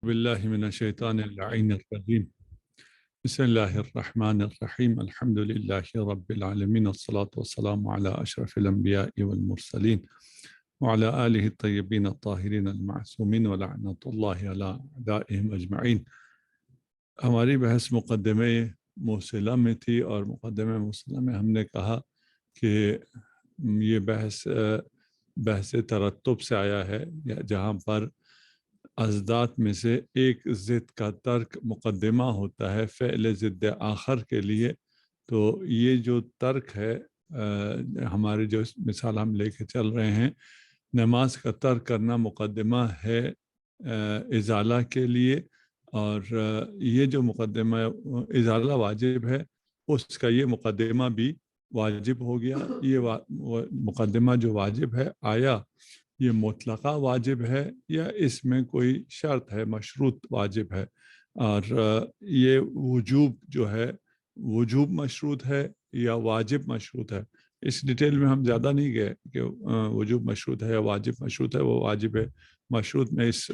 باللہ من الشیطان اللعین الرجیم بسم اللہ الرحمن الرحیم الحمد للہ رب العالمین والصلاة والسلام علی اشرف الانبیاء والمرسلین وعلی آلہ الطیبین الطاہرین المعصومین ولعنۃ اللہ علی اعدائہم اجمعین۔ ہماری بحث مقدمہ موصلہ میں تھی، اور مقدمہ موصلہ میں ہم نے کہا کہ یہ بحث ترتب سے آیا ہے، جہاں پر ازداد میں سے ایک ضد کا ترک مقدمہ ہوتا ہے فعل ضد آخر کے لیے۔ تو یہ جو ترک ہے، ہمارے جو مثال ہم لے کے چل رہے ہیں، نماز کا ترک کرنا مقدمہ ہے ازالہ کے لیے، اور یہ جو مقدمہ ازالہ واجب ہے اس کا یہ مقدمہ بھی واجب ہو گیا۔ یہ مقدمہ جو واجب ہے، آیا یہ مطلقہ واجب ہے یا اس میں کوئی شرط ہے، مشروط واجب ہے؟ اور یہ وجوب جو ہے، وجوب مشروط ہے یا واجب مشروط ہے؟ اس ڈیٹیل میں ہم زیادہ نہیں گئے کہ وجوب مشروط ہے یا واجب مشروط ہے، وہ واجب ہے مشروط میں اس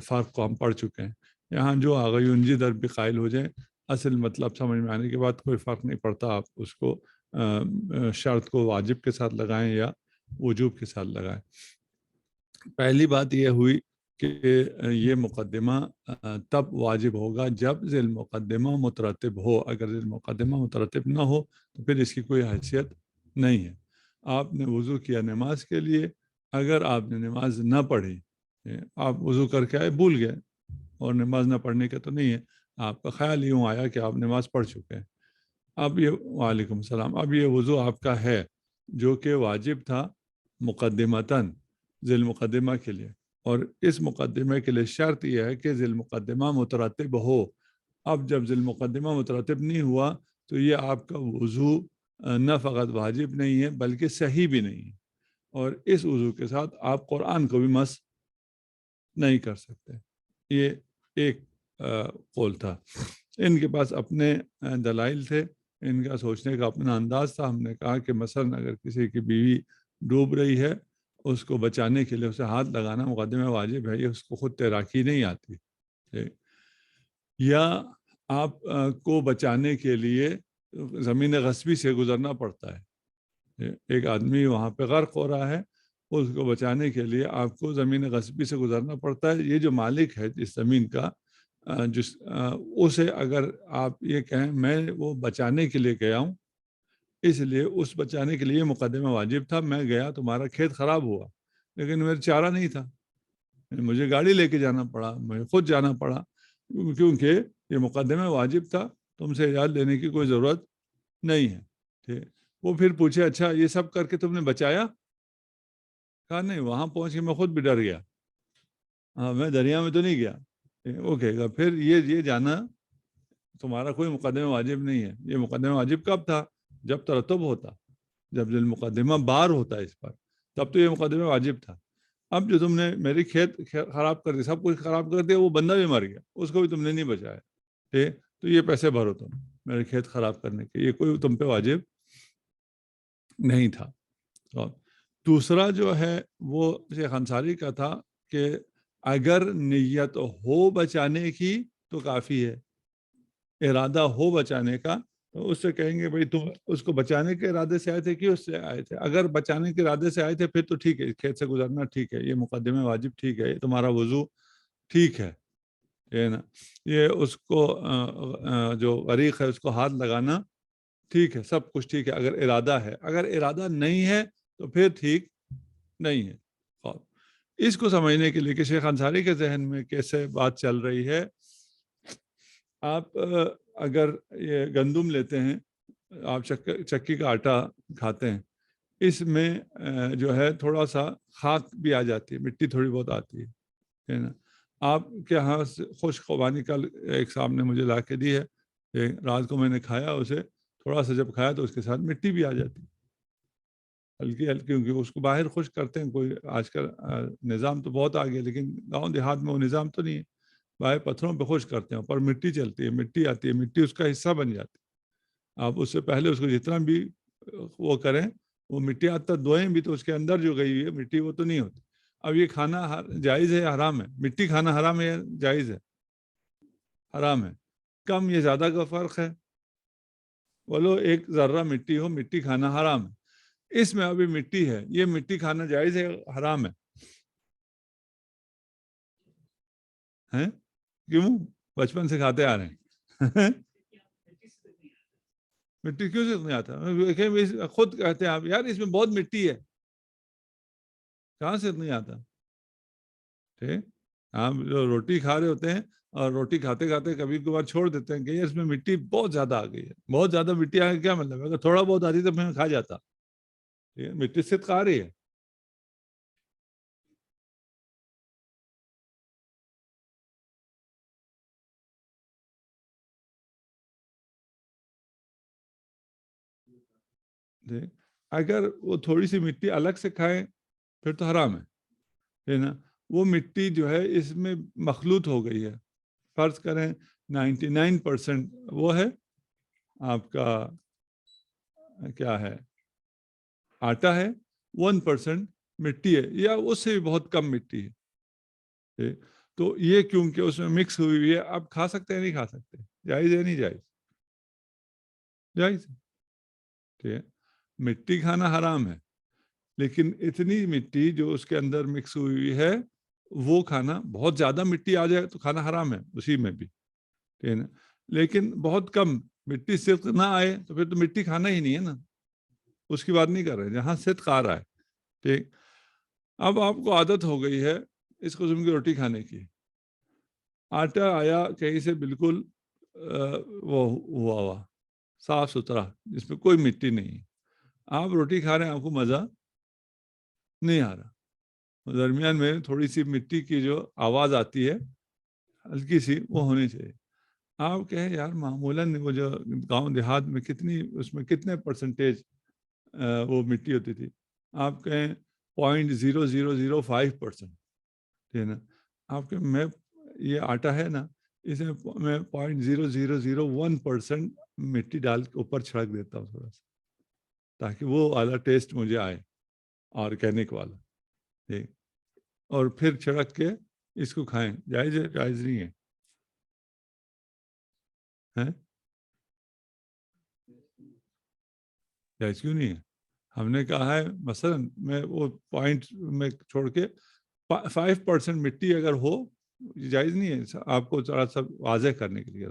فرق کو ہم پڑھ چکے ہیں۔ یہاں جو آغیونجی در بھی قائل ہو جائیں، اصل مطلب سمجھ میں آنے کے بعد کوئی فرق نہیں پڑتا، آپ اس کو شرط کو واجب کے ساتھ لگائیں یا وجوب کے ساتھ لگائیں۔ پہلی بات یہ ہوئی کہ یہ مقدمہ تب واجب ہوگا جب ذیل مقدمہ مترتب ہو۔ اگر ذیل مقدمہ مترتب نہ ہو تو پھر اس کی کوئی حیثیت نہیں ہے۔ آپ نے وضو کیا نماز کے لیے، اگر آپ نے نماز نہ پڑھی، آپ وضو کر کے آئے بھول گئے اور نماز نہ پڑھنے کا تو نہیں ہے، آپ کا خیال یوں آیا کہ آپ نماز پڑھ چکے ہیں، اب یہ وعلیکم السلام، اب یہ وضو آپ کا ہے جو کہ واجب تھا مقدمتاً ذیل مقدمہ کے لیے، اور اس مقدمے کے لیے شرط یہ ہے کہ ذیل مقدمہ مترتب ہو۔ اب جب ذیل مقدمہ مترتب نہیں ہوا تو یہ آپ کا وضو نہ فقط واجب نہیں ہے بلکہ صحیح بھی نہیں ہے، اور اس وضو کے ساتھ آپ قرآن کو بھی مس نہیں کر سکتے۔ یہ ایک قول تھا۔ ان کے پاس اپنے دلائل تھے، ان کا سوچنے کا اپنا انداز تھا۔ ہم نے کہا کہ مثلا اگر کسی کی بیوی ڈوب رہی ہے، اس کو بچانے کے لیے اسے ہاتھ لگانا مقدمہ واجب ہے، یہ اس کو خود تیراکی نہیں آتی، یا آپ کو بچانے کے لیے زمین غصبی سے گزرنا پڑتا ہے، ایک آدمی وہاں پہ غرق ہو رہا ہے، اس کو بچانے کے لیے آپ کو زمین غصبی سے گزرنا پڑتا ہے۔ یہ جو مالک ہے اس زمین کا، اسے اگر آپ یہ کہیں میں وہ بچانے کے لیے گیا ہوں، اس لیے اس بچانے کے لیے مقدمہ واجب تھا، میں گیا تمہارا کھیت خراب ہوا لیکن میرا چارہ نہیں تھا، مجھے گاڑی لے کے جانا پڑا، مجھے خود جانا پڑا، کیونکہ یہ مقدمہ واجب تھا، تم سے اجازت لینے کی کوئی ضرورت نہیں ہے۔ ٹھیک، وہ پھر پوچھے اچھا یہ سب کر کے تم نے بچایا؟ کہا نہیں، وہاں پہنچ کے میں خود بھی ڈر گیا، ہاں میں دریا میں تو نہیں گیا۔ وہ کہے گا پھر یہ جانا تمہارا کوئی مقدمہ واجب نہیں ہے۔ یہ مقدمہ واجب کب تھا؟ جب ترتب ہوتا، جب مقدمہ بار ہوتا ہے اس پر، تب تو یہ مقدمہ واجب تھا۔ اب جو تم نے میری کھیت خراب کر دیا، سب کچھ خراب کر دیا، وہ بندہ بھی مر گیا، اس کو بھی تم نے نہیں بچایا، ٹھیک، تو یہ پیسے بھرو تم میرے کھیت خراب کرنے کے، یہ کوئی تم پہ واجب نہیں تھا۔ اور دوسرا جو ہے وہ شیخ انصاری کا تھا کہ اگر نیت ہو بچانے کی تو کافی ہے، ارادہ ہو بچانے کا، تو اس سے کہیں گے بھائی تم اس کو بچانے کے ارادے سے آئے تھے کہ اس سے آئے تھے؟ اگر بچانے کے ارادے سے آئے تھے پھر تو ٹھیک ہے، کھیت سے گزرنا ٹھیک ہے، یہ مقدمہ واجب ٹھیک ہے، یہ تمہارا وضو ٹھیک ہے، نا، یہ اس کو جو غریق ہے اس کو ہاتھ لگانا ٹھیک ہے، سب کچھ ٹھیک ہے اگر ارادہ ہے۔ اگر ارادہ نہیں ہے تو پھر ٹھیک نہیں ہے۔ اور اس کو سمجھنے کے لیے کہ شیخ انصاری کے ذہن میں کیسے بات چل رہی ہے، آپ اگر یہ گندم لیتے ہیں، آپ چکی کا آٹا کھاتے ہیں، اس میں جو ہے تھوڑا سا خاک بھی آ جاتی ہے، مٹی تھوڑی بہت آتی ہے نا۔ آپ کے ہاں خشک خوبانی کل ایک صاحب نے مجھے لا کے دی ہے، رات کو میں نے کھایا اسے، تھوڑا سا جب کھایا تو اس کے ساتھ مٹی بھی آ جاتی، ہلکی ہلکی، کیونکہ اس کو باہر خشک کرتے ہیں۔ کوئی آج کل نظام تو بہت آ گیا، لیکن گاؤں دیہات میں وہ نظام تو نہیں ہے، باہر پتھروں پہ خشک کرتے ہیں، پر مٹی چلتی ہے، مٹی آتی ہے، مٹی اس کا حصہ بن جاتی ہے۔ آپ اس سے پہلے اس کو جتنا بھی وہ کریں، وہ مٹی آتا دھوئیں بھی تو اس کے اندر جو گئی ہوئی ہے مٹی وہ تو نہیں ہوتی۔ اب یہ کھانا جائز ہے یا حرام ہے؟ مٹی کھانا حرام ہے یا جائز ہے؟ حرام ہے. کم یا زیادہ کا فرق ہے. بولو ایک ذرہ مٹی ہو، مٹی کھانا حرام ہے. اس میں ابھی مٹی ہے، یہ مٹی کھانا جائز ہے حرام ہے؟ ہیں؟ کیوں؟ بچپن سے کھاتے آ رہے ہیں. مٹی کیوں سے نہیں آتا؟ خود کہتے ہیں آپ یار اس میں بہت مٹی ہے. کہاں سے نہیں آتا؟ ٹھیک. آپ جو روٹی کھا رہے ہوتے ہیں اور روٹی کھاتے کھاتے کبھی کبھار چھوڑ دیتے ہیں کہ اس میں مٹی بہت زیادہ آ گئی ہے. بہت زیادہ مٹی آ گئی کیا مطلب ہے؟ اگر تھوڑا بہت آتی تو میں کھا جاتا. مٹی سے کھا رہی ہے. اگر وہ تھوڑی سی مٹی الگ سے کھائیں پھر تو حرام ہے نا. وہ مٹی جو ہے اس میں مخلوط ہو گئی ہے. فرض کریں 99% وہ ہے آپ کا کیا ہے آٹا ہے، 1% مٹی ہے یا اس سے بھی بہت کم مٹی ہے. تو یہ کیونکہ اس میں مکس ہوئی ہوئی ہے، آپ کھا سکتے ہیں نہیں کھا سکتے؟ جائز ہے نہیں جائز؟ جائز. ٹھیک ہے. مٹی کھانا حرام ہے، لیکن اتنی مٹی جو اس کے اندر مکس ہوئی ہوئی ہے وہ کھانا، بہت زیادہ مٹی آ جائے تو کھانا حرام ہے اسی میں بھی. ٹھیک ہے نا. لیکن بہت کم مٹی صدق نہ آئے تو پھر تو مٹی کھانا ہی نہیں ہے نا. اس کی بات نہیں کر رہے جہاں صدق آ رہا ہے. ٹھیک. اب آپ کو عادت ہو گئی ہے اس قسم کی روٹی کھانے کی. آٹا آیا کہیں سے بالکل وہ ہوا ہوا صاف ستھرا جس میں کوئی مٹی نہیں. آپ روٹی کھا رہے ہیں، آپ کو مزہ نہیں آ رہا. درمیان میں تھوڑی سی مٹی کی جو آواز آتی ہے ہلکی سی وہ ہونی چاہیے. آپ کہیں یار معمولاً وہ جو گاؤں دیہات میں کتنی اس میں کتنے پرسنٹیج وہ مٹی ہوتی تھی؟ آپ کہیں 0.0005%. ٹھیک ہے نا. آپ کے میں یہ آٹا ہے نا اس میں 0.0001% مٹی ڈال کے اوپر چھڑک دیتا ہوں تھوڑا سا تاکہ وہ والا ٹیسٹ مجھے آئے آرگینک والا. ٹھیک. اور پھر چھڑک کے اس کو کھائیں. جائز ہے جائز نہیں ہے؟ جائز کیوں نہیں ہے؟ ہم نے کہا ہے مثلا میں وہ پوائنٹ میں چھوڑ کے 5% مٹی اگر ہو جائز نہیں ہے. آپ کو ذرا سا واضح کرنے کے لیے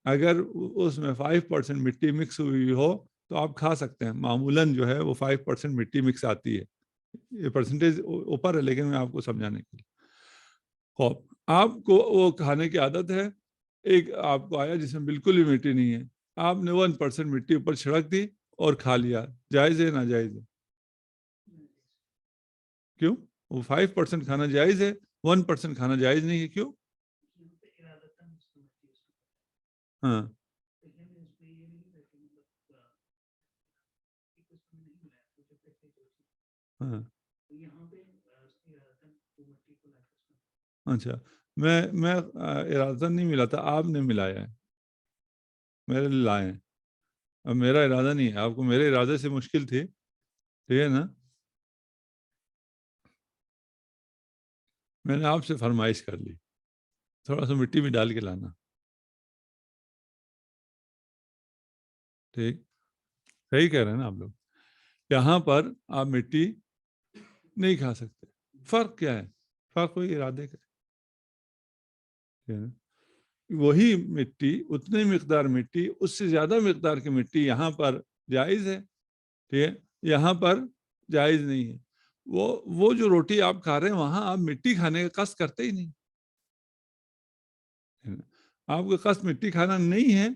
اگر اس میں 5% مٹی مکس ہوئی ہو تو آپ کھا سکتے ہیں. معمولاً جو ہے وہ 5% مٹی مکس آتی ہے. یہ پرسنٹیج اوپر ہے لیکن میں آپ کو سمجھانے کے لیے. خوب آپ کو وہ کھانے کی عادت ہے، ایک آپ کو آیا جس میں بالکل بھی مٹی نہیں ہے، آپ نے 1% مٹی اوپر چھڑک دی اور کھا لیا. جائز ہے ناجائز ہے؟ کیوں؟ وہ 5% کھانا جائز ہے، 1% کھانا جائز نہیں ہے. کیوں؟ ہاں ہاں. اچھا میں ارادہ نہیں ملا تھا، آپ نے ملایا ہے، میرے لیے لائے ہیں. اب میرا ارادہ نہیں ہے، آپ کو میرے ارادے سے مشکل تھی. ٹھیک ہے نا. میں نے آپ سے فرمائش کر لی تھوڑا سا مٹی بھی ڈال کے لانا. ٹھیک. صحیح کہہ رہے ہیں نا آپ لوگ. یہاں پر آپ مٹی نہیں کھا سکتے. فرق کیا ہے؟ فرق وہی ارادے کا. وہی مٹی، اتنے مقدار مٹی، اس سے زیادہ مقدار کی مٹی یہاں پر جائز ہے. ٹھیک ہے. یہاں پر جائز نہیں ہے. وہ جو روٹی آپ کھا رہے ہیں وہاں آپ مٹی کھانے کا قصد کرتے ہی نہیں. آپ کا قصد مٹی کھانا نہیں ہے.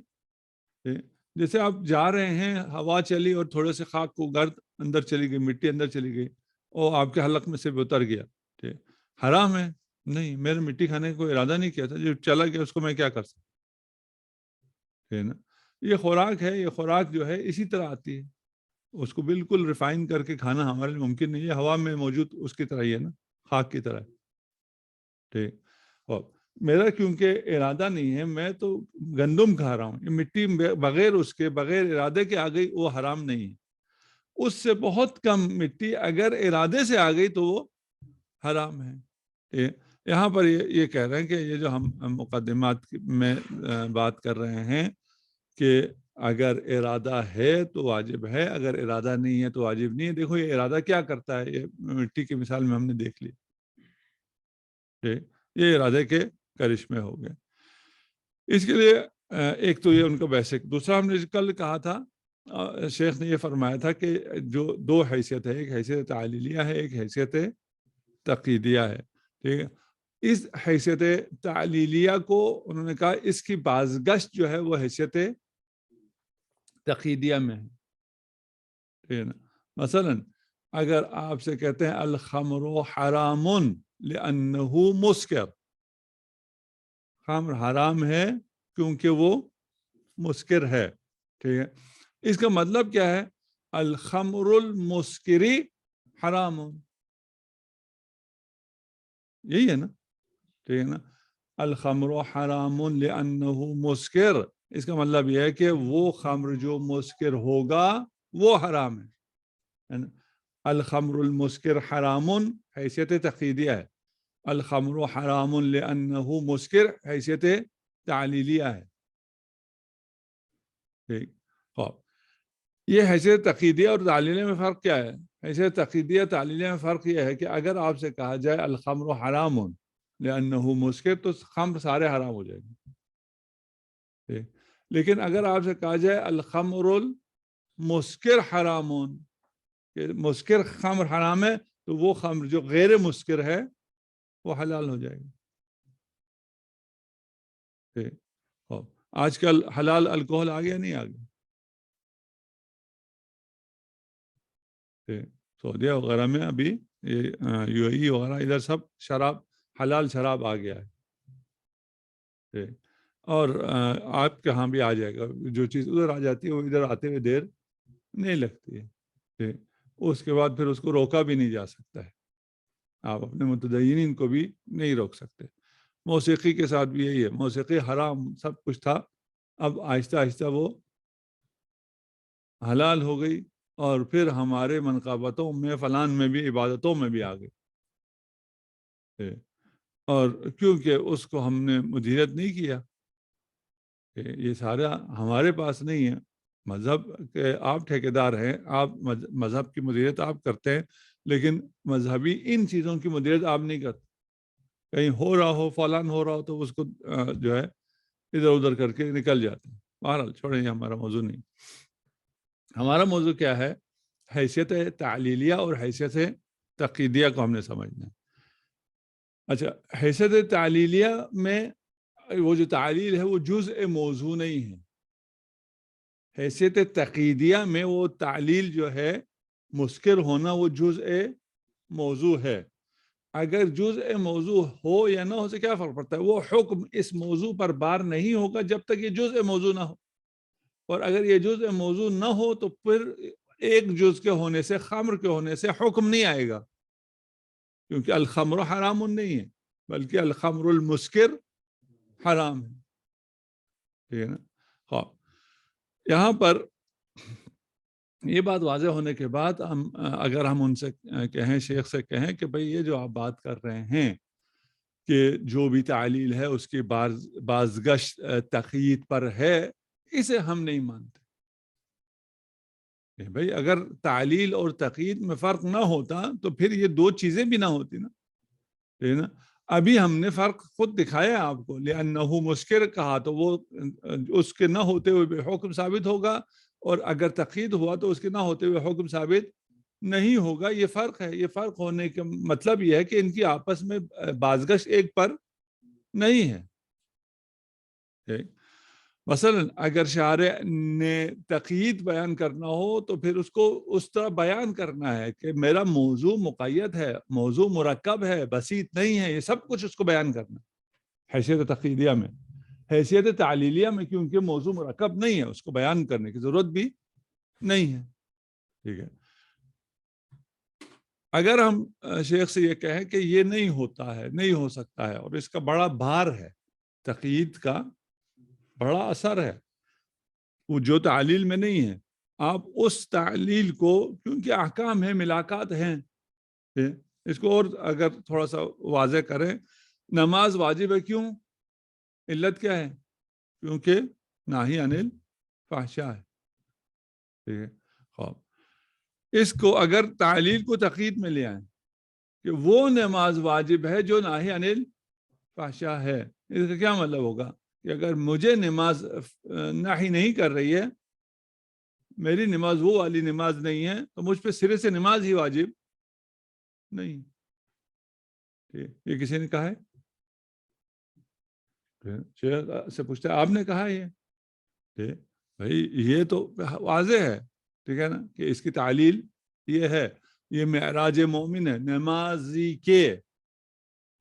جیسے آپ جا رہے ہیں، ہوا چلی اور تھوڑے سے خاک کو گرد اندر چلی گئی، مٹی اندر چلی گئی اور آپ کے حلق میں سے بھی اتر گیا. ٹھیک. حرام ہے؟ نہیں، میں نے مٹی کھانے کا کوئی ارادہ نہیں کیا تھا، جو چلا گیا اس کو میں کیا کر سکتا. ٹھیک نا. یہ خوراک ہے، یہ خوراک جو ہے اسی طرح آتی ہے. اس کو بالکل ریفائن کر کے کھانا ہمارے لیے ممکن نہیں ہے. ہوا میں موجود اس کی طرح ہی ہے نا، خاک کی طرح. ٹھیک. اور میرا کیونکہ ارادہ نہیں ہے، میں تو گندم کھا رہا ہوں. یہ مٹی بغیر اس کے، بغیر ارادے کے آ گئی، وہ حرام نہیں ہے. اس سے بہت کم مٹی اگر ارادے سے آ گئی تو وہ حرام ہے۔ یہاں پر یہ کہہ رہے ہیں کہ یہ جو ہم مقدمات میں بات کر رہے ہیں کہ اگر ارادہ ہے تو واجب ہے، اگر ارادہ نہیں ہے تو واجب نہیں ہے۔ دیکھو یہ ارادہ کیا کرتا ہے، یہ مٹی کی مثال میں ہم نے دیکھ لی کہ یہ ارادے کے کرشمے ہو گئے۔ اس کے لیے ایک تو یہ ان کا بیسک، دوسرا ہم نے کل کہا تھا، شیخ نے یہ فرمایا تھا کہ جو دو حیثیت ہے، ایک حیثیت تعلیلیہ ہے، ایک حیثیت تقییدیہ ہے، ٹھیک ہے۔ اس حیثیت تعلیلیہ کو انہوں نے کہا اس کی بازگشت جو ہے وہ حیثیت تقییدیہ میں ہے، ٹھیک ہے نا۔ مثلا اگر آپ سے کہتے ہیں الخمر حرام لأنہ مسکر، خمر حرام ہے کیونکہ وہ مسکر ہے، ٹھیک ہے۔ اس کا مطلب کیا ہے؟ الخمر المسکری حرام، یہی ہے نا، ٹھیک ہے نا۔ الخمر حرام لأنہ مسکر، اس کا مطلب یہ ہے کہ وہ خمر جو مسکر ہوگا وہ حرام ہے نا۔ الخمر المسکر حرام حیثیت تقییدیہ ہے، الخمر حرام لأنہ مسکر حیثیت تعلیلیہ ہے، ٹھیک۔ یہ حیثیت تقییدیہ اور تعلیلیہ میں فرق کیا ہے؟ حیثیت تقییدیہ تعلیلیہ میں فرق یہ ہے کہ اگر آپ سے کہا جائے الخمر حرام لأنہ مسکر تو خمر سارے حرام ہو جائیں گے، لیکن اگر آپ سے کہا جائے الخمر المسکر حرام، کہ مسکر خمر حرام ہے تو وہ خمر جو غیر مسکر ہے وہ حلال ہو جائے گا۔ آج کل حلال الکوہل آ گیا نہیں آ گیا؟ سعودیہ وغیرہ میں ابھی یو اے ای وغیرہ ادھر سب شراب، حلال شراب آ گیا ہے، اور آپ کے ہاں بھی آ جائے گا۔ جو چیز ادھر آ جاتی ہے وہ ادھر آتے ہوئے دیر نہیں لگتی ہے، اس کے بعد پھر اس کو روکا بھی نہیں جا سکتا ہے، آپ اپنے متدینین کو بھی نہیں روک سکتے۔ موسیقی کے ساتھ بھی یہی ہے، موسیقی حرام سب کچھ تھا، اب آہستہ آہستہ وہ حلال ہو گئی، اور پھر ہمارے منقبتوں میں فلان میں بھی عبادتوں میں بھی آ گئی، اور کیونکہ اس کو ہم نے مدیریت نہیں کیا، کہ یہ سارا ہمارے پاس نہیں ہے، مذہب کے آپ ٹھیکیدار ہیں، آپ مذہب کی مدیریت آپ کرتے ہیں، لیکن مذہبی ان چیزوں کی مدیریت آپ نہیں کرتے۔ کہیں ہو رہا ہو، فلان ہو رہا ہو تو اس کو جو ہے ادھر ادھر کر کے نکل جاتے ہیں۔ بہرحال چھوڑیں، یہ ہمارا موضوع نہیں۔ ہمارا موضوع کیا ہے؟ حیثیت تعلیلیہ اور حیثیت تقییدیہ کو ہم نے سمجھنا ہے۔ اچھا، حیثیت تعلیلیہ میں وہ جو تعلیل ہے وہ جزء موضوع نہیں ہے، حیثیت تقییدیہ میں وہ تعلیل جو ہے مسکر ہونا وہ جزء موضوع ہے۔ اگر جزء موضوع ہو یا نہ ہو سے کیا فرق پڑتا ہے؟ وہ حکم اس موضوع پر بار نہیں ہوگا جب تک یہ جزء موضوع نہ ہو، اور اگر یہ جزء موضوع نہ ہو تو پھر ایک جز کے ہونے سے، خمر کے ہونے سے حکم نہیں آئے گا، کیونکہ الخمر حرام نہیں ہے بلکہ الخمر المسکر حرام ہے، ٹھیک ہے نا۔ ہاں، یہاں پر یہ بات واضح ہونے کے بعد اگر ہم ان سے کہیں، شیخ سے کہیں کہ بھئی یہ جو آپ بات کر رہے ہیں کہ جو بھی تعلیل ہے اس کی بازگشت تقیید پر ہے، اسے ہم نہیں مانتے۔ بھئی اگر تعلیل اور تقیید میں فرق نہ ہوتا تو پھر یہ دو چیزیں بھی نہ ہوتی نا۔ ابھی ہم نے فرق خود دکھایا آپ کو، لأنہ مسکر کہا تو وہ اس کے نہ ہوتے ہوئے بھی حکم ثابت ہوگا، اور اگر تقیید ہوا تو اس کے نہ ہوتے ہوئے حکم ثابت نہیں ہوگا۔ یہ فرق ہے۔ یہ فرق ہونے کا مطلب یہ ہے کہ ان کی آپس میں بازگشت ایک پر نہیں ہے۔ مثلا اگر شارع نے تقیید بیان کرنا ہو تو پھر اس کو اس طرح بیان کرنا ہے کہ میرا موضوع مقید ہے، موضوع مرکب ہے، بسیط نہیں ہے، یہ سب کچھ اس کو بیان کرنا حیثیت تقییدیہ میں۔ حیثیت تعلیلیہ میں کیونکہ موضوع مرکب نہیں ہے، اس کو بیان کرنے کی ضرورت بھی نہیں ہے، ٹھیک ہے۔ اگر ہم شیخ سے یہ کہیں کہ یہ نہیں ہوتا ہے، نہیں ہو سکتا ہے، اور اس کا بڑا بھار ہے، تقیید کا بڑا اثر ہے، وہ جو تعلیل میں نہیں ہے، آپ اس تعلیل کو، کیونکہ احکام ہیں، ملاقات ہیں، اس کو اور اگر تھوڑا سا واضح کریں، نماز واجب ہے کیوں؟ علت کیا ہے؟ کیونکہ ناہی عن الفحشاء ہے. ٹھیک ہے. خوب اس کو اگر تعلیل کو تقید میں لے آئیں کہ وہ نماز واجب ہے جو ناہی عن الفحشاء ہے، اس کا کیا مطلب ہوگا کہ اگر مجھے نماز ناہی نہیں کر رہی ہے، میری نماز وہ والی نماز نہیں ہے، تو مجھ پہ سرے سے نماز ہی واجب نہیں. یہ کسی نے کہا ہے؟ شیخ سے پوچھتا ہے آپ نے کہا یہ؟ بھائی یہ تو واضح ہے، ٹھیک ہے نا، کہ اس کی تعلیل یہ ہے، یہ معراج مومن ہے، نمازی کے،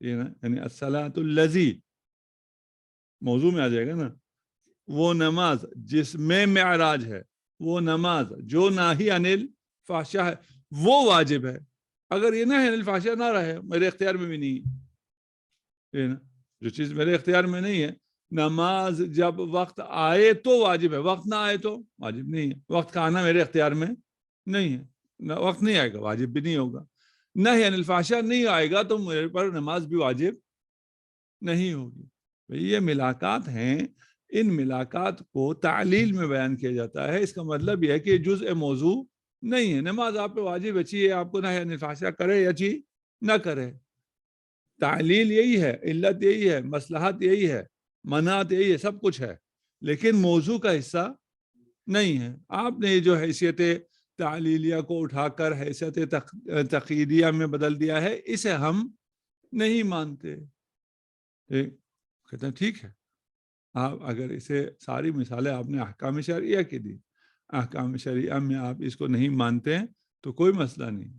یعنی الصلاۃ الذی موضوع میں آ جائے گا نا، وہ نماز جس میں معراج ہے، وہ نماز جو ناہی عن الفحشاء ہے، وہ واجب ہے. اگر یہ ناہی عن الفحشاء نہ رہے، میرے اختیار میں بھی نہیں ہے نا، جو چیز میرے اختیار میں نہیں ہے، نماز جب وقت آئے تو واجب ہے، وقت نہ آئے تو واجب نہیں ہے. وقت کا آنا میرے اختیار میں نہیں ہے، وقت نہیں آئے گا واجب بھی نہیں ہوگا. نہی عن الفحشاء نہیں آئے گا تو میرے پر نماز بھی واجب نہیں ہوگی. یہ ملاقات ہیں، ان ملاقات کو تعلیل میں بیان کیا جاتا ہے. اس کا مطلب یہ ہے کہ جزء موضوع نہیں ہے. نماز آپ پہ واجب اچھی ہے، آپ کو نہی عن الفحشاء کرے یا اچھی نہ کرے، تعلیل یہی ہے، علت یہی ہے، مصلحت یہی ہے، مناعت یہی ہے، سب کچھ ہے، لیکن موضوع کا حصہ نہیں ہے. آپ نے جو حیثیت تعلیلیہ کو اٹھا کر حیثیت تقییدیہ میں بدل دیا ہے، اسے ہم نہیں مانتے. کہتے ہیں ٹھیک ہے، آپ اگر اسے ساری مثالیں آپ نے احکام شرعیہ کی دی، احکام شرعیہ میں آپ اس کو نہیں مانتے تو کوئی مسئلہ نہیں،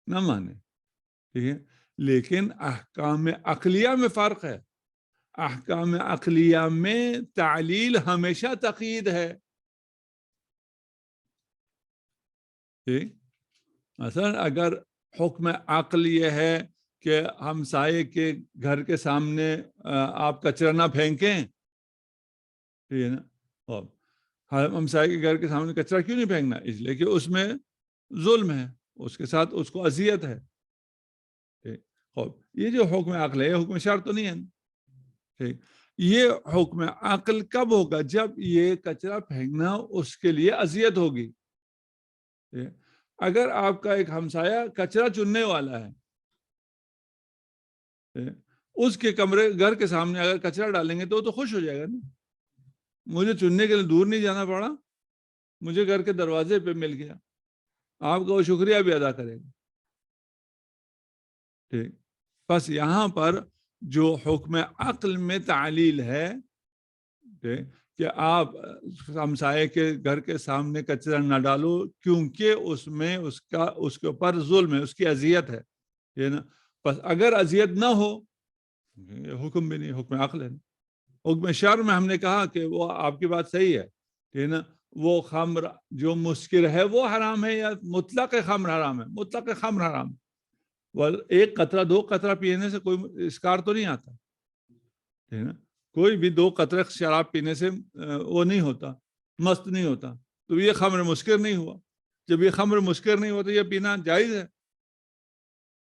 نہ مانے، ٹھیک ہے. لیکن احکام عقلیہ میں فرق ہے. احکام عقلیہ میں تعلیل ہمیشہ تقیید ہے. مثلا اگر حکم عقل یہ ہے کہ ہمسائے کے گھر کے سامنے آپ کچرا نہ پھینکیں، ٹھیک ہے نا، ہمسائے کے گھر کے سامنے کچرا کیوں نہیں پھینکنا؟ اس لیے کہ اس میں ظلم ہے، اس کے ساتھ اس کو اذیت ہے. یہ جو حکم عقل ہے، یہ حکم شرع تو نہیں ہے. ٹھیک، یہ حکم عقل کب ہوگا؟ جب یہ کچرا پھینکنا اس کے لیے اذیت ہوگی. اگر آپ کا ایک ہمسایہ کچرا چننے والا ہے، اس کے کمرے گھر کے سامنے اگر کچرا ڈالیں گے تو وہ تو خوش ہو جائے گا نا، مجھے چننے کے لیے دور نہیں جانا پڑا، مجھے گھر کے دروازے پہ مل گیا. آپ کا وہ شکریہ بھی ادا کرے گا. ٹھیک، بس یہاں پر جو حکم عقل میں تعلیل ہے کہ آپ ہمسائے کے گھر کے سامنے کچرا نہ ڈالو کیونکہ اس میں اس کے اوپر ظلم ہے، اس کی اذیت ہے، یہ نا. بس اگر اذیت نہ ہو، حکم بھی نہیں، حکم عقل ہے. حکم شرع میں ہم نے کہا کہ وہ آپ کی بات صحیح ہے نا، وہ خمر جو مسکر ہے وہ حرام ہے یا مطلق خمر حرام ہے؟ مطلق خمر حرام ہے. ایک قطرہ دو قطرہ پینے سے کوئی اسکار تو نہیں آتا، ٹھیک ہے نا. کوئی بھی دو قطرے شراب پینے سے وہ نہیں ہوتا، مست نہیں ہوتا. تو یہ خمر مسکر نہیں ہوا. جب یہ خمر مسکر نہیں ہوا تو یہ پینا جائز ہے؟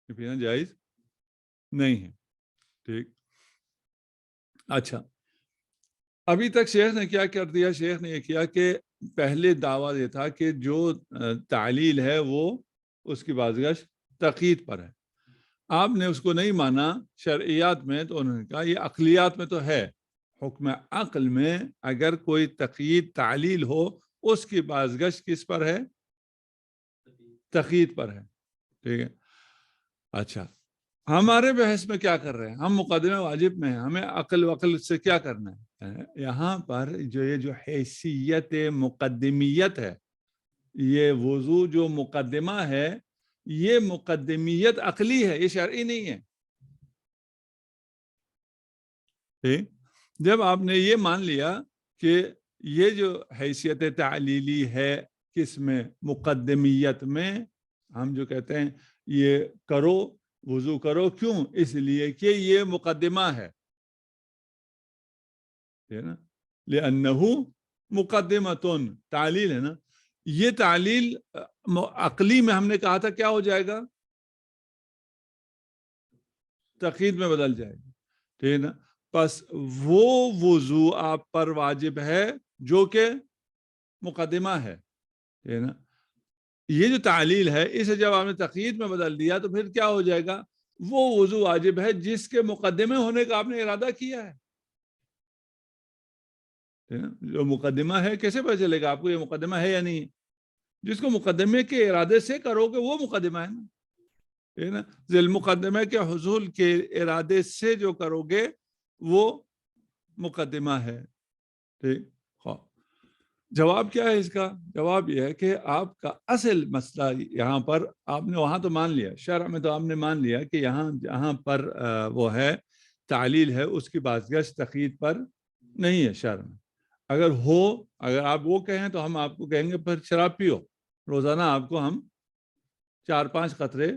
یہ پینا جائز نہیں ہے. ٹھیک، اچھا، ابھی تک شیخ نے کیا کر دیا؟ شیخ نے یہ کیا کہ پہلے دعویٰ یہ تھا کہ جو تعلیل ہے وہ اس کی بازگشت تقیید پر ہے. آپ نے اس کو نہیں مانا شرعیات میں، تو انہوں نے کہا یہ عقلیات میں تو ہے. حکم عقل میں اگر کوئی تقیید تعلیل ہو، اس کی بازگشت کس پر ہے؟ تقیید پر ہے. ٹھیک ہے، اچھا، ہمارے بحث میں کیا کر رہے ہیں؟ ہم مقدمہ واجب میں ہیں، ہمیں عقل وقل سے کیا کرنا ہے؟ یہاں پر جو حیثیت مقدمیت ہے، یہ وضو جو مقدمہ ہے، یہ مقدمیت عقلی ہے، یہ شرعی نہیں ہے. ٹھیک، جب آپ نے یہ مان لیا کہ یہ جو حیثیت تعلیلی ہے کس میں؟ مقدمیت میں. ہم جو کہتے ہیں یہ کرو، وضو کرو، کیوں؟ اس لیے کہ یہ مقدمہ ہے نا، لأنہ مقدمۃ، تعلیل ہے نا. یہ تعلیل عقلی میں ہم نے کہا تھا کیا ہو جائے گا؟ تقیید میں بدل جائے گی، ٹھیک ہے نا. پس وہ وضو آپ پر واجب ہے جو کہ مقدمہ ہے، ٹھیک ہے نا. یہ جو تعلیل ہے اسے جب آپ نے تقیید میں بدل دیا تو پھر کیا ہو جائے گا؟ وہ وضو واجب ہے جس کے مقدمے ہونے کا آپ نے ارادہ کیا ہے. جو مقدمہ ہے کیسے پتہ چلے گا آپ کو یہ مقدمہ ہے یا نہیں؟ جس کو مقدمے کے ارادے سے کرو گے وہ مقدمہ ہے نا، ٹھیک ہے نا. ذیل مقدمے کے حصول کے ارادے سے جو کرو گے وہ مقدمہ ہے. ٹھیک. جواب کیا ہے اس کا؟ جواب یہ ہے کہ آپ کا اصل مسئلہ یہاں پر آپ نے وہاں تو مان لیا، شرع میں تو آپ نے مان لیا کہ یہاں جہاں پر وہ ہے تعلیل ہے اس کی بازگشت تقیید پر نہیں ہے شرع میں. اگر ہو، اگر آپ وہ کہیں تو ہم آپ کو کہیں گے پھر شراب پیو، روزانہ آپ کو ہم 4-5 قطرے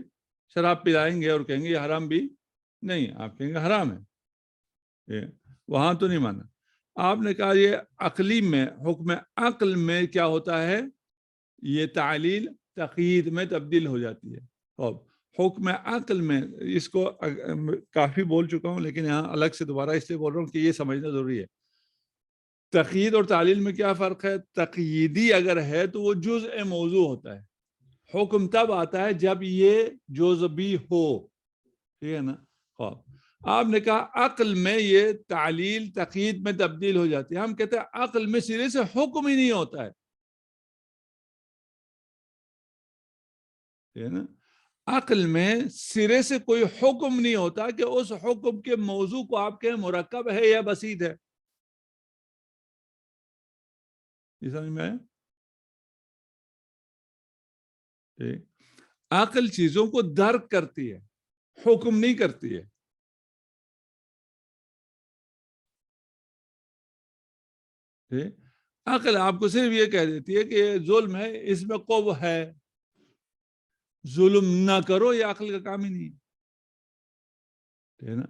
شراب پلائیں گے اور کہیں گے یہ حرام بھی نہیں، آپ کہیں گے حرام ہے. وہاں تو نہیں مانا. آپ نے کہا یہ عقلی میں، حکم عقل میں کیا ہوتا ہے؟ یہ تعلیل تقیید میں تبدیل ہو جاتی ہے. اب حکم عقل میں اس کو کافی بول چکا ہوں لیکن یہاں الگ سے دوبارہ اس لیے بول رہا ہوں کہ یہ سمجھنا ضروری ہے. تقیید اور تعلیل میں کیا فرق ہے؟ تقییدی اگر ہے تو وہ جزء موضوع ہوتا ہے. حکم تب آتا ہے جب یہ جزء بھی ہو، ٹھیک ہے نا. آپ نے کہا عقل میں یہ تعلیل تقیید میں تبدیل ہو جاتی ہے. ہم کہتے ہیں عقل میں سرے سے حکم ہی نہیں ہوتا ہے، ٹھیک ہے نا. عقل میں سرے سے کوئی حکم نہیں ہوتا کہ اس حکم کے موضوع کو آپ کے مرکب ہے یا بسیط ہے. یہ سمجھ میں آیا؟ عقل چیزوں کو درک کرتی ہے، حکم نہیں کرتی ہے. عقل آپ کو صرف یہ کہہ دیتی ہے کہ یہ ظلم ہے، اس میں قوت ہے، ظلم نہ کرو. یہ عقل کا کام ہی نہیں ہے نا.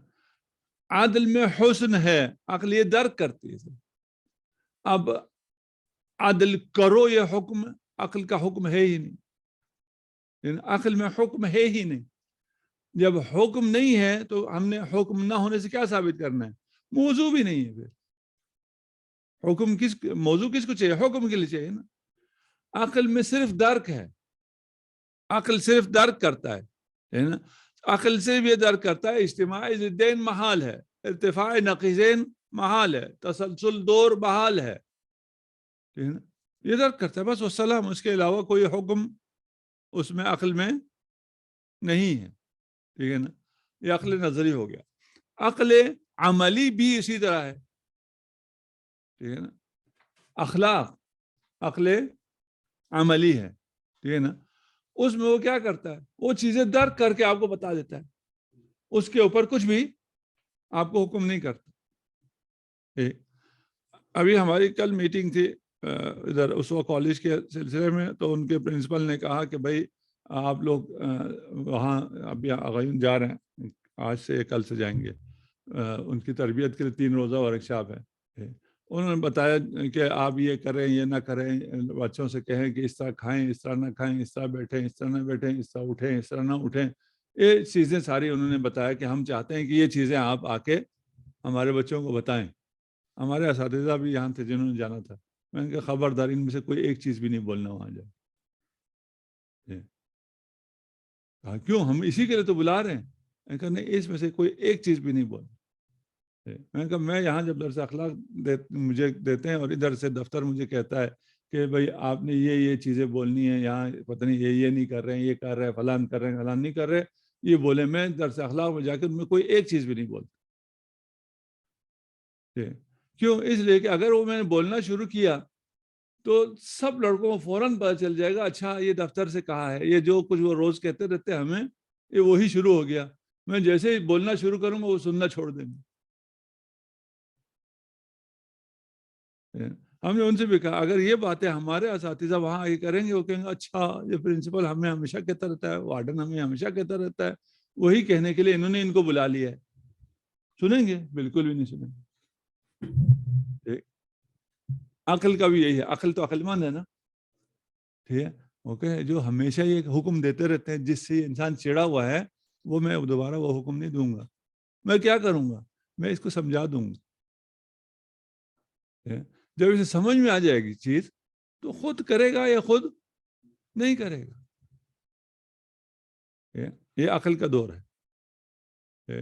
عدل میں حسن ہے، عقل یہ درک کرتی ہے. اب عدل کرو یہ حکم عقل کا حکم ہے ہی نہیں، عقل میں حکم ہے ہی نہیں. جب حکم نہیں ہے تو ہم نے حکم نہ ہونے سے کیا ثابت کرنا ہے؟ موضوع بھی نہیں ہے. پھر حکم موضوع کس کو چاہیے؟ حکم کے لیے چاہیے نا. عقل میں صرف درک ہے، عقل صرف درک کرتا ہے نا. عقل صرف یہ درک کرتا ہے اجتماع ضدین محال ہے، ارتفاع نقیضین محال ہے، تسلسل دور بحال ہے، یہ درک کرتا ہے بس والسلام. اس کے علاوہ کوئی حکم اس میں عقل میں نہیں ہے، ٹھیک ہے نا. یہ عقل نظری ہو گیا. عقل عملی بھی اسی طرح ہے، ٹھیک ہے نا. اخلاق عقل عملی ہے، ٹھیک ہے نا. اس میں وہ کیا کرتا ہے؟ وہ چیزیں درک کر کے آپ کو بتا دیتا ہے، اس کے اوپر کچھ بھی آپ کو حکم نہیں کرتا. ابھی ہماری کل میٹنگ تھی ادھر اس وقت کالج کے سلسلے میں، تو ان کے پرنسپل نے کہا کہ بھائی آپ لوگ وہاں ابھی اغیون جا رہے ہیں، آج سے کل سے جائیں گے، ان کی تربیت کے لیے 3 روزہ ورکشاپ ہے. انہوں نے بتایا کہ آپ یہ کریں یہ نہ کریں، بچوں سے کہیں کہ اس طرح کھائیں اس طرح نہ کھائیں، اس طرح بیٹھیں اس طرح نہ بیٹھیں، اس طرح اٹھیں اس طرح نہ اٹھیں. یہ چیزیں ساری انہوں نے بتایا کہ ہم چاہتے ہیں کہ یہ چیزیں آپ آ کے ہمارے بچوں کو بتائیں. ہمارے اساتذہ بھی یہاں تھے جنہوں نے جانا تھا. میں نے کہا خبردار ان میں سے کوئی ایک چیز بھی نہیں بولنا وہاں جائے. کیوں؟ ہم اسی کے لیے تو بلا رہے ہیں. میں نے کہا نہیں، اس میں سے کوئی ایک چیز بھی نہیں بولنا. میں نے کہا میں یہاں جب درس اخلاق مجھے دیتے ہیں اور ادھر سے دفتر مجھے کہتا ہے کہ بھائی آپ نے یہ چیزیں بولنی ہیں، یہاں پتہ نہیں یہ نہیں کر رہے ہیں، یہ کر رہے ہیں، فلان کر رہے ہیں، فلان نہیں کر رہے، یہ بولے. میں درس اخلاق میں جا کے میں کوئی ایک چیز بھی نہیں بولتا. کیوں؟ اس لیے کہ اگر وہ میں نے بولنا شروع کیا تو سب لڑکوں کو فوراً پتہ چل جائے گا اچھا یہ دفتر سے کہا ہے، یہ جو کچھ وہ روز کہتے رہتے ہمیں یہ وہی شروع ہو گیا. میں جیسے ہی بولنا شروع کروں گا وہ سننا چھوڑ دیں گے. ہم نے ان سے بھی کہا اگر یہ باتیں ہمارے اساتذہ وہاں آگے کریں گے، وہ کہیں گے اچھا یہ پرنسپل ہمیں ہمیشہ کہتا رہتا ہے، وارڈن ہمیں ہمیشہ کہتا رہتا ہے، وہی کہنے کے لیے انہوں نے ان کو بلا لیا ہے. سنیں گے؟ بالکل بھی نہیں سنیں گے. عقل کا بھی یہی ہے، عقل تو عقل مند ہے نا، ٹھیک ہے. اوکے، جو ہمیشہ یہ حکم دیتے رہتے ہیں جس سے انسان چڑا ہوا ہے وہ میں دوبارہ وہ حکم نہیں دوں گا. میں کیا کروں گا؟ میں اس کو سمجھا دوں گا. جب اسے سمجھ میں آ جائے گی چیز تو خود کرے گا یا خود نہیں کرے گا. یہ عقل کا دور ہے.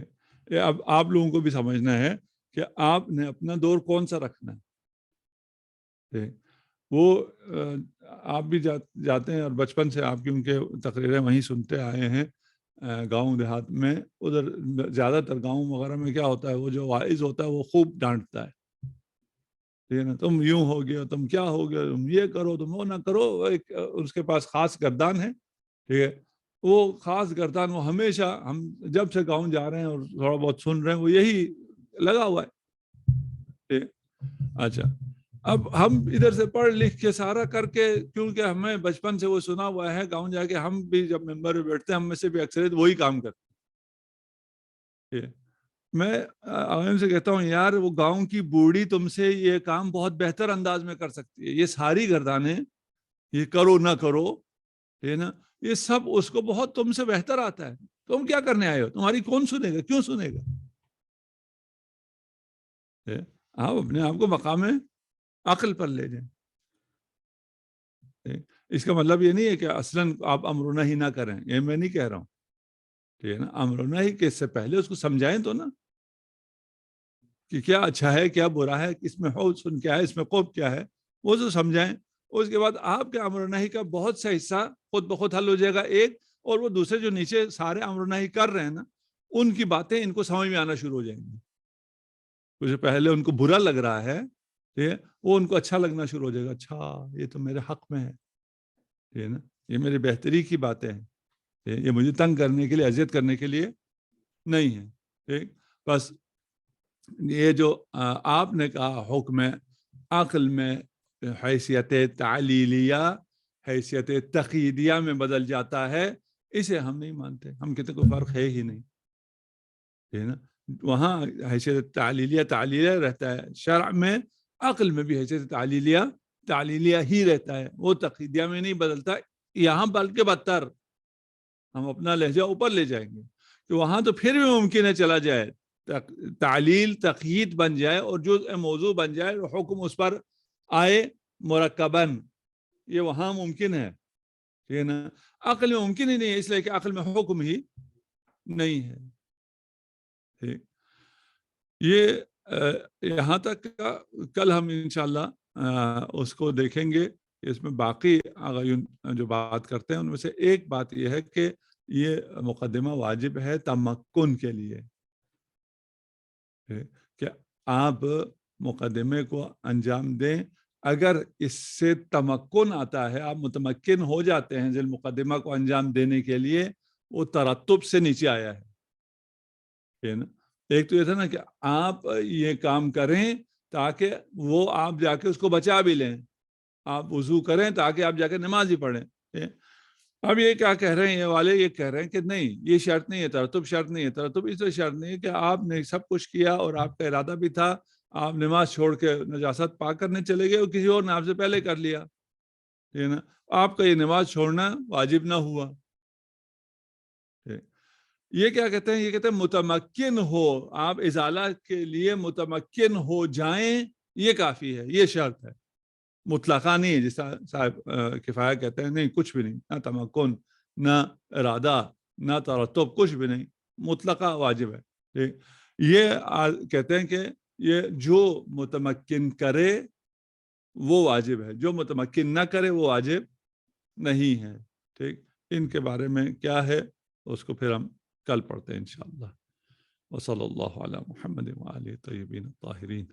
اب آپ لوگوں کو بھی سمجھنا ہے کہ آپ نے اپنا دور کون سا رکھنا ہے. وہ آپ بھی جاتے ہیں اور بچپن سے آپ کی ان کے تقریریں وہیں سنتے آئے ہیں گاؤں دیہات میں. ادھر زیادہ تر گاؤں وغیرہ میں کیا ہوتا ہے, وہ جو واعظ ہوتا ہے وہ خوب ڈانٹتا ہے, ٹھیک ہے نا, تم یوں ہو گیا, تم کیا ہو گیا, تم یہ کرو, تم وہ نہ کرو. اس کے پاس خاص گردان ہے, ٹھیک ہے, وہ خاص گردان وہ ہمیشہ, ہم جب سے گاؤں جا رہے ہیں اور تھوڑا بہت سن رہے ہیں, وہ یہی لگا ہوا ہے. اچھا, اب ہم ادھر سے پڑھ لکھ کے سارا کر کے, کیونکہ ہمیں بچپن سے وہ سنا ہوا ہے, گاؤں جا کے ہم بھی جب ممبر پہ بیٹھتے ہیں ہم میں سے بھی اکثریت وہی کام کرتے ہیں. میں عوام سے کہتا ہوں یار وہ گاؤں کی بوڑھی تم سے یہ کام بہت بہتر انداز میں کر سکتی ہے. یہ ساری گردانیں, یہ کرو نہ کرو, ہے نا, یہ سب اس کو بہت تم سے بہتر آتا ہے. تم کیا کرنے آئے ہو, تمہاری کون سنے گا, کیوں سنے گا؟ آپ اپنے آپ کو مقام عقل پر لے جائیں. اس کا مطلب یہ نہیں ہے کہ اصلاً آپ امر و نہی نہ کریں, یہ میں نہیں کہہ رہا ہوں, ٹھیک ہے نا. امر و نہی کہ اس سے پہلے اس کو سمجھائیں تو نا, کہ کیا اچھا ہے کیا برا ہے, اس میں حسن کیا ہے, اس میں قبح کیا ہے, وہ جو سمجھائیں. اس کے بعد آپ کے امر و نہی کا بہت سا حصہ خود بخود حل ہو جائے گا ایک, اور وہ دوسرے جو نیچے سارے امر و نہی کر رہے ہیں نا, ان کی باتیں ان کو سمجھ میں آنا شروع ہو جائیں گی. کچھ پہلے ان کو برا لگ رہا ہے, وہ ان کو اچھا لگنا شروع ہو جائے گا. اچھا یہ تو میرے حق میں ہے نا, یہ میری بہتری کی باتیں ہیں, یہ مجھے تنگ کرنے کے لیے, اذیت کرنے کے لیے نہیں ہے. ٹھیک, بس یہ جو آپ نے کہا حکم عقل میں حیثیت تعلیلیہ, حیثیت تقییدیہ میں بدل جاتا ہے, اسے ہم نہیں مانتے. ہم کہتے کوئی فرق ہے ہی نہیں, ہے نا. وہاں حیثیت تعلیلیہ رہتا ہے, شرع میں عقل میں بھی حیثیت تعلیلیہ ہی رہتا ہے, وہ تقییدیہ میں نہیں بدلتا. یہاں بلکہ بدتر ہم اپنا لہجہ اوپر لے جائیں گے کہ وہاں تو پھر بھی ممکن ہے چلا جائے, تعلیل تقیید بن جائے اور جو موضوع بن جائے, حکم اس پر آئے مرکباً, یہ وہاں ممکن ہے, ٹھیک ہے نا. عقل میں ممکن ہی نہیں ہے, اس لیے کہ عقل میں حکم ہی نہیں ہے. ٹھیک, یہ یہاں تک کل ہم انشاءاللہ اس کو دیکھیں گے. اس میں باقی جو بات کرتے ہیں ان میں سے ایک بات یہ ہے کہ یہ مقدمہ واجب ہے تمکن کے لیے, کہ آپ مقدمے کو انجام دیں. اگر اس سے تمکن آتا ہے, آپ متمکن ہو جاتے ہیں ذیل مقدمہ کو انجام دینے کے لیے, وہ ترتب سے نیچے آیا ہے نا. ایک تو یہ تھا نا کہ آپ یہ کام کریں تاکہ وہ آپ جا کے اس کو بچا بھی لیں, آپ وضو کریں تاکہ آپ جا کے نماز ہی پڑھیں. اب یہ کیا کہہ رہے ہیں یہ والے, یہ کہہ رہے ہیں کہ نہیں یہ شرط نہیں ہے, ترتب شرط نہیں ہے. ترتب اس لیے شرط نہیں ہے کہ آپ نے سب کچھ کیا اور آپ کا ارادہ بھی تھا, آپ نماز چھوڑ کے نجاست پاک کرنے چلے گئے اور کسی اور نے آپ سے پہلے کر لیا, ٹھیک ہے نا, آپ کا یہ نماز چھوڑنا واجب نہ ہوا. یہ کیا کہتے ہیں, یہ کہتے ہیں متمکن ہو, آپ ازالہ کے لیے متمکن ہو جائیں, یہ کافی ہے, یہ شرط ہے. مطلقہ نہیں ہے, جس طرح صاحب کفایہ کہتے ہیں نہیں کچھ بھی نہیں, نہ تمکن نہ ارادہ نہ ترتب, کچھ بھی نہیں, مطلقہ واجب ہے. یہ کہتے ہیں کہ یہ جو متمکن کرے وہ واجب ہے, جو متمکن نہ کرے وہ واجب نہیں ہے. ٹھیک, ان کے بارے میں کیا ہے اس کو پھر ہم کل پڑھتے ہیں انشاءاللہ. وصلی اللہ علی محمد وآلہ طیبین الطاہرین.